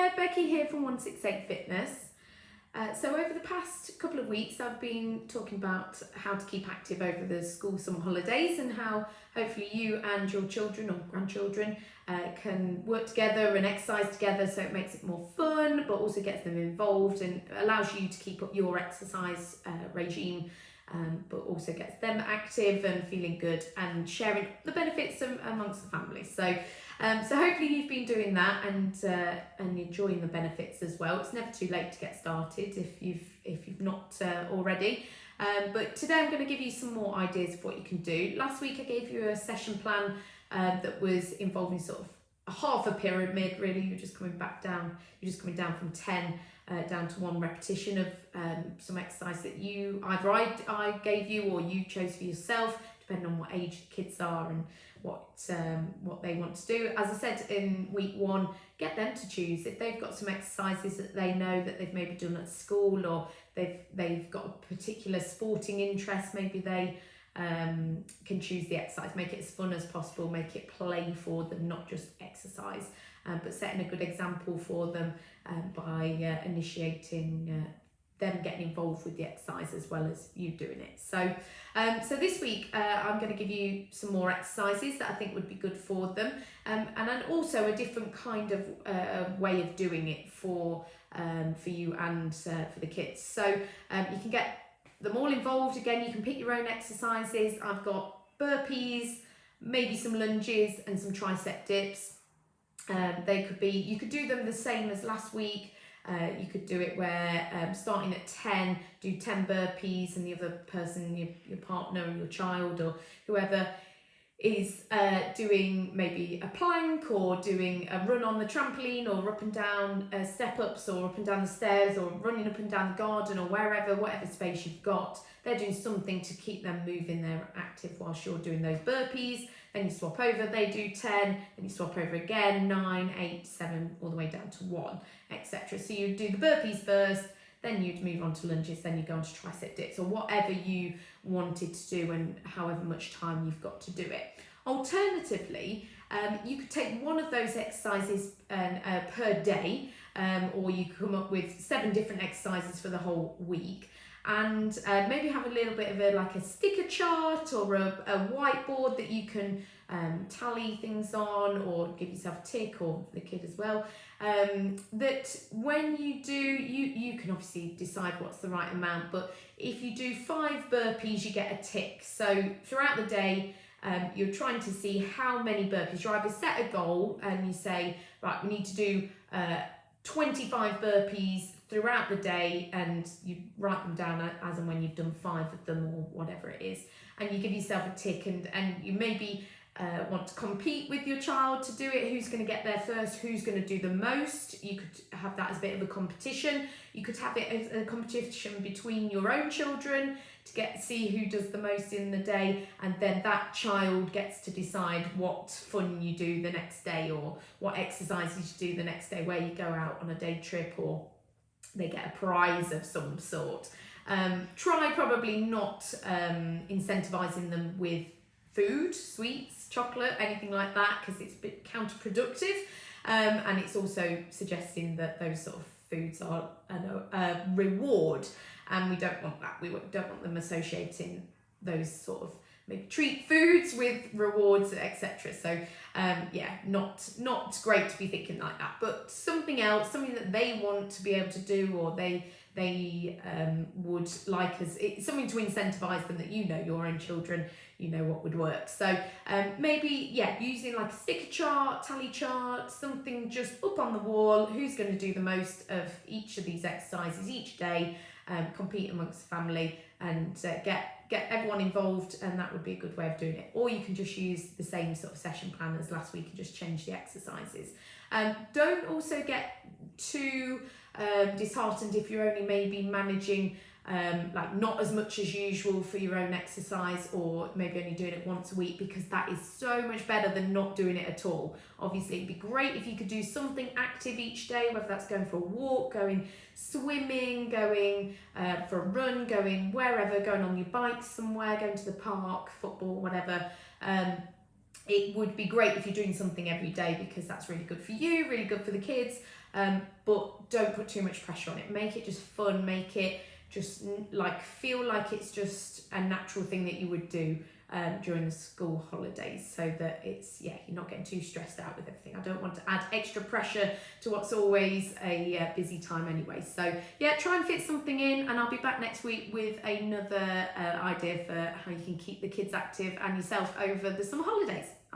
there, Becky here from 168 Fitness. So over the past couple of weeks I've been talking about how to keep active over the school summer holidays and how hopefully you and your children or grandchildren can work together and exercise together, so it makes it more fun but also gets them involved and allows you to keep up your exercise regime, but also gets them active and feeling good and sharing the benefits amongst the family. So hopefully you've been doing that and enjoying the benefits as well. It's never too late to get started if you've not already. But today I'm going to give you some more ideas of what you can do. Last week I gave you a session plan that was involving sort of a half a pyramid really. You're just coming down from 10 down to 1 repetition of some exercise that either I gave you or you chose for yourself, depending on what age the kids are and what they want to do. As I said in week 1, get them to choose. If they've got some exercises that they know that they've maybe done at school, or they've got a particular sporting interest, maybe they can choose the exercise. Make it as fun as possible, make it play for them, not just exercise, but setting a good example for them by initiating them getting involved with the exercise as well as you doing it. So this week I'm going to give you some more exercises that I think would be good for them, and then also a different kind of way of doing it for you and for the kids. So you can get them all involved. Again, you can pick your own exercises. I've got burpees, maybe some lunges and some tricep dips. You could do them the same as last week. You could do it where starting at 10, do 10 burpees, and the other person, your partner or your child or whoever, is doing maybe a plank or doing a run on the trampoline or up and down step-ups or up and down the stairs or running up and down the garden or whatever space you've got. They're doing something to keep them moving, they're active whilst you're doing those burpees. Then you swap over, they do 10, then you swap over again, 9, 8, 7, all the way down to 1, etc. So you do the burpees first, then you'd move on to lunges, then you go on to tricep dips, or whatever you wanted to do and however much time you've got to do it. Alternatively, you could take one of those exercises per day, or you could come up with 7 different exercises for the whole week, and maybe have a little bit of a sticker chart or a whiteboard that you can tally things on, or give yourself a tick, or the kid as well, that when you do, you can obviously decide what's the right amount, but if you do 5 burpees you get a tick. So throughout the day you're trying to see how many burpees. You either set a goal and you say, right, we need to do 25 burpees throughout the day, and you write them down as and when you've done 5 of them or whatever it is, and you give yourself a tick, and you maybe want to compete with your child to do it. Who's going to get there first? Who's going to do the most? You could have that as a bit of a competition. You could have it as a competition between your own children to see who does the most in the day, and then that child gets to decide what fun you do the next day, or what exercises you do the next day, where you go out on a day trip, or they get a prize of some sort. Try probably not incentivizing them with food, sweets, chocolate, anything like that, because it's a bit counterproductive, and it's also suggesting that those sort of foods are a reward, and we don't want that. We don't want them associating those sort of maybe treat foods with rewards, etc. So not great to be thinking like that, but something else, something that they want to be able to do, or they would like something to incentivize them, that your own children, what would work. So maybe using like a sticker chart, tally chart, something just up on the wall. Who's going to do the most of each of these exercises each day? Compete amongst the family and get everyone involved, and that would be a good way of doing it. Or you can just use the same sort of session plan as last week and just change the exercises. Don't also get too disheartened if you're only maybe managing not as much as usual for your own exercise, or maybe only doing it once a week, because that is so much better than not doing it at all. Obviously it'd be great if you could do something active each day, whether that's going for a walk, going swimming, going for a run, going wherever, going on your bike somewhere, going to the park, football, whatever. it would be great if you're doing something every day, because that's really good for you, really good for the kids. But don't put too much pressure on it. Make it just fun. Make it just like feel like it's just a natural thing that you would do during the school holidays, so that it's, you're not getting too stressed out with everything. I don't want to add extra pressure to what's always a busy time anyway. So try and fit something in, and I'll be back next week with another idea for how you can keep the kids active and yourself over the summer holidays.